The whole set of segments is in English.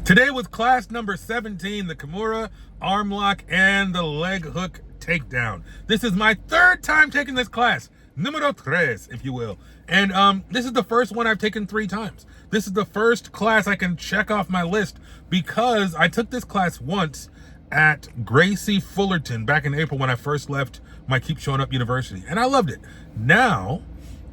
Today was class number 17, the Kimura arm lock and the leg hook takedown. This is my third time taking this class, numero tres, if you will. And this is the first one I've taken 3 times. This is the first class I can check off my list because I took this class once at Gracie Fullerton back in April when I first left my Keep Showing Up University, and I loved it. Now,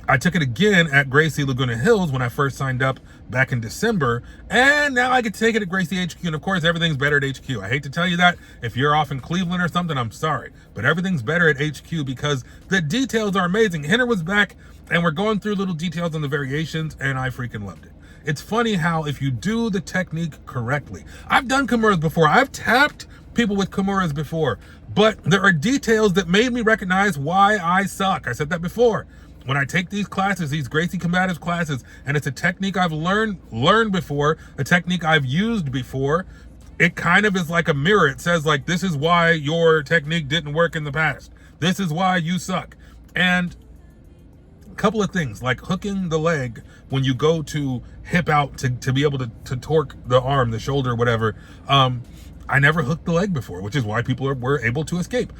I took it again at Gracie Laguna Hills when I first signed up back in December, and now I get to take it at Gracie HQ, and of course, everything's better at HQ. I hate to tell you that. If you're off in Cleveland or something, I'm sorry, but everything's better at HQ because the details are amazing. Henner was back, and we're going through little details on the variations, and I freaking loved it. It's funny how if you do the technique correctly, I've done Kimuras before, I've tapped people with Kimuras before, but there are details that made me recognize why I suck. I said that before. When I take these classes, these Gracie Combatives classes, and it's a technique I've learned before, a technique I've used before, it kind of is like a mirror. It says like, this is why your technique didn't work in the past. This is why you suck. And a couple of things, like hooking the leg when you go to hip out to be able to torque the arm, the shoulder, whatever. I never hooked the leg before, which is why people were able to escape.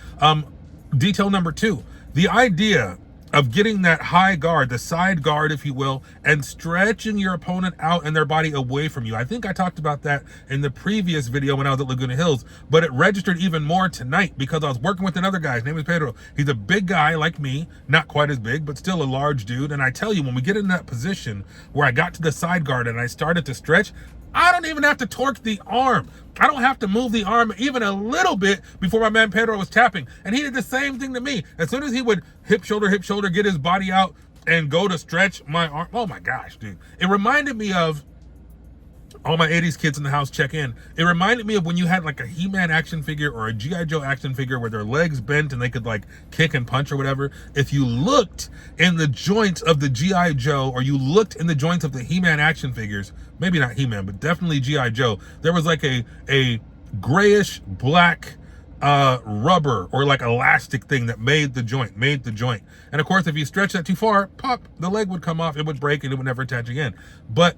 Detail number 2, the idea of getting that high guard, the side guard, if you will, and stretching your opponent out and their body away from you. I think I talked about that in the previous video when I was at Laguna Hills, but it registered even more tonight because I was working with another guy. His name is Pedro. He's a big guy like me, not quite as big, but still a large dude. And I tell you, when we get in that position where I got to the side guard and I started to stretch, I don't even have to torque the arm. I don't have to move the arm even a little bit before my man Pedro was tapping. And he did the same thing to me. As soon as he would hip, shoulder, get his body out and go to stretch my arm. Oh my gosh, dude. It reminded me of, all my 80s kids in the house check in. It reminded me of when you had like a He-Man action figure or a G.I. Joe action figure where their legs bent and they could like kick and punch or whatever. If you looked in the joints of the G.I. Joe or you looked in the joints of the He-Man action figures, maybe not He-Man, but definitely G.I. Joe, there was like a grayish black rubber or like elastic thing that made the joint. And of course, if you stretch that too far, pop, the leg would come off, it would break and it would never attach again. But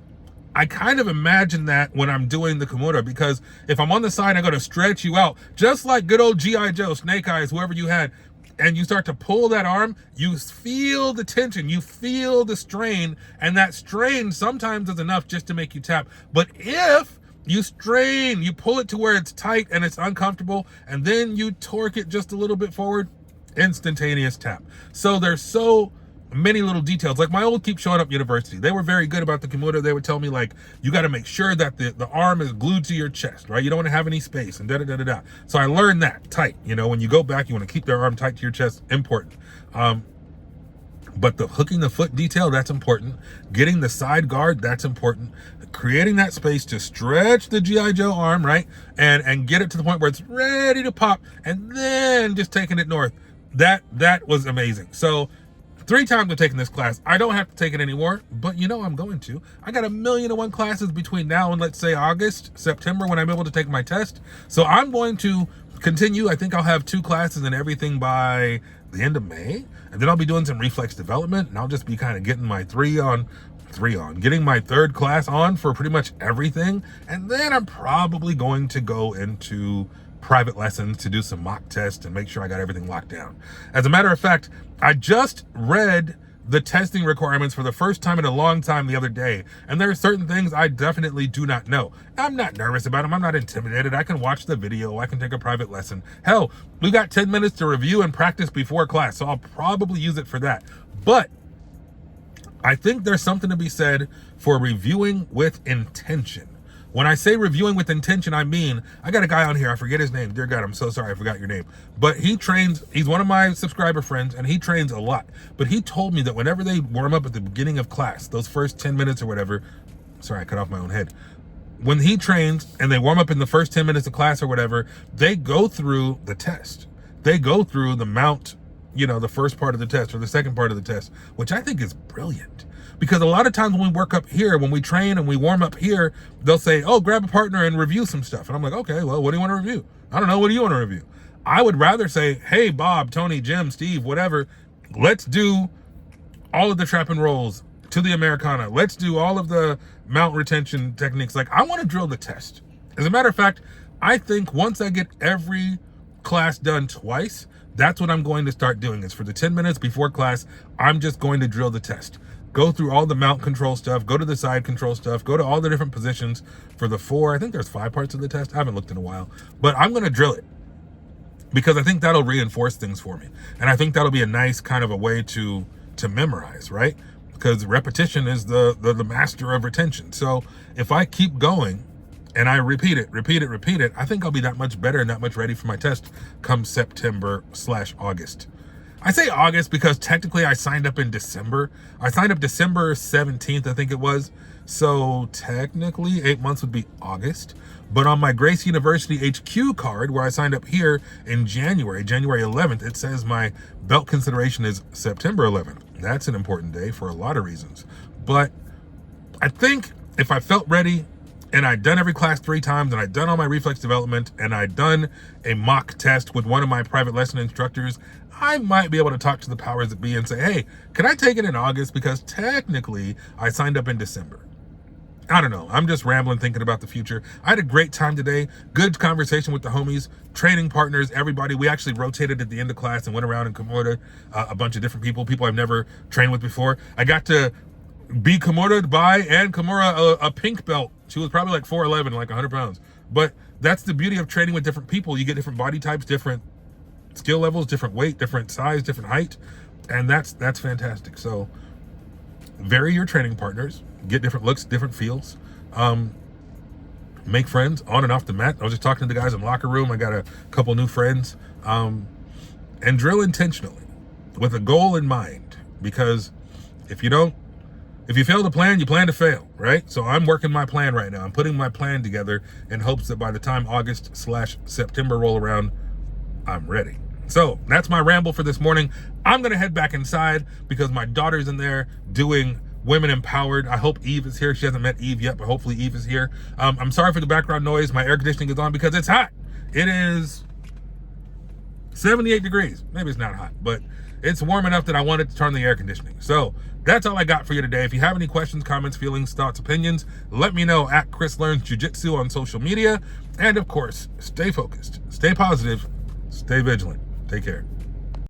I kind of imagine that when I'm doing the Kimura, because if I'm on the side, I go to stretch you out, just like good old G.I. Joe, Snake Eyes, whoever you had, and you start to pull that arm, you feel the tension, you feel the strain, and that strain sometimes is enough just to make you tap. But if you strain, you pull it to where it's tight and it's uncomfortable, and then you torque it just a little bit forward, instantaneous tap. So there's so many little details. Like my old Keep Showing Up University, they were very good about the Kimura. They would tell me like, you got to make sure that the arm is glued to your chest, right? You don't want to have any space and da-da-da-da-da. So I learned that tight, you know, when you go back, you want to keep their arm tight to your chest, important. But the hooking the foot detail, that's important. Getting the side guard, that's important. Creating that space to stretch the G.I. Joe arm, right? And get it to the point where it's ready to pop, and then just taking it north. That was amazing. So 3 times I've taken this class. I don't have to take it anymore, but you know I'm going to. I got 1,000,001 classes between now and let's say August, September when I'm able to take my test. So I'm going to continue. I think I'll have 2 classes and everything by the end of May. And then I'll be doing some reflex development, and I'll just be kind of getting my getting my 3rd class on for pretty much everything. And then I'm probably going to go into private lessons to do some mock tests and make sure I got everything locked down. As a matter of fact, I just read the testing requirements for the first time in a long time the other day, and there are certain things I definitely do not know. I'm not nervous about them. I'm not intimidated. I can watch the video. I can take a private lesson. Hell, we got 10 minutes to review and practice before class, so I'll probably use it for that. But I think there's something to be said for reviewing with intention. When I say reviewing with intention, I mean, I got a guy on here, I forget his name. Dear God, I'm so sorry, I forgot your name. But he trains, he's one of my subscriber friends, and he trains a lot. But he told me that whenever they warm up at the beginning of class, those first 10 minutes or whatever, sorry, I cut off my own head. When he trains and they warm up in the first 10 minutes of class or whatever, they go through the test. They go through the mount, you know, the first part of the test or the second part of the test, which I think is brilliant. Because a lot of times when we work up here, when we train and we warm up here, they'll say, oh, grab a partner and review some stuff. And I'm like, okay, well, what do you want to review? I don't know. What do you want to review? I would rather say, hey, Bob, Tony, Jim, Steve, whatever, let's do all of the trap and rolls to the Americana. Let's do all of the mount retention techniques. Like, I want to drill the test. As a matter of fact, I think once I get every class done twice, that's what I'm going to start doing. Is for the 10 minutes before class, I'm just going to drill the test. Go through all the mount control stuff, go to the side control stuff, go to all the different positions for the 4. I think there's 5 parts of the test. I haven't looked in a while, but I'm going to drill it because I think that'll reinforce things for me. And I think that'll be a nice kind of a way to memorize, right? Because repetition is the master of retention. So if I keep going and I repeat it, I think I'll be that much better and that much ready for my test come September/August. I say August because technically I signed up in December. I signed up December 17th, I think it was. So technically 8 months would be August. But on my Gracie University HQ card, where I signed up here in January 11th, it says my belt consideration is September 11th. That's an important day for a lot of reasons. But I think if I felt ready and I'd done every class 3 times and I'd done all my reflex development and I'd done a mock test with one of my private lesson instructors, I might be able to talk to the powers that be and say, hey, can I take it in August? Because technically I signed up in December. I don't know. I'm just rambling, thinking about the future. I had a great time today. Good conversation with the homies, training partners, everybody. We actually rotated at the end of class and went around and Kimura a bunch of different people I've never trained with before. I got to be Kimura'd by and Kimura a pink belt. She was probably like 4'11", like 100 pounds. But that's the beauty of training with different people. You get different body types, different skill levels, different weight, different size, different height. And that's fantastic. So vary your training partners, get different looks, different feels, make friends on and off the mat. I was just talking to the guys in the locker room. I got a couple new friends, and drill intentionally with a goal in mind, because if you fail to plan, you plan to fail, right? So I'm working my plan right now. I'm putting my plan together in hopes that by the time August/September roll around, I'm ready. So that's my ramble for this morning. I'm going to head back inside because my daughter's in there doing Women Empowered. I hope Eve is here. She hasn't met Eve yet, but hopefully Eve is here. I'm sorry for the background noise. My air conditioning is on because it's hot. It is 78 degrees. Maybe it's not hot, but it's warm enough that I wanted to turn the air conditioning. So that's all I got for you today. If you have any questions, comments, feelings, thoughts, opinions, let me know at Chris Learns Jiu-Jitsu on social media. And of course, stay focused, stay positive, stay vigilant. Take care.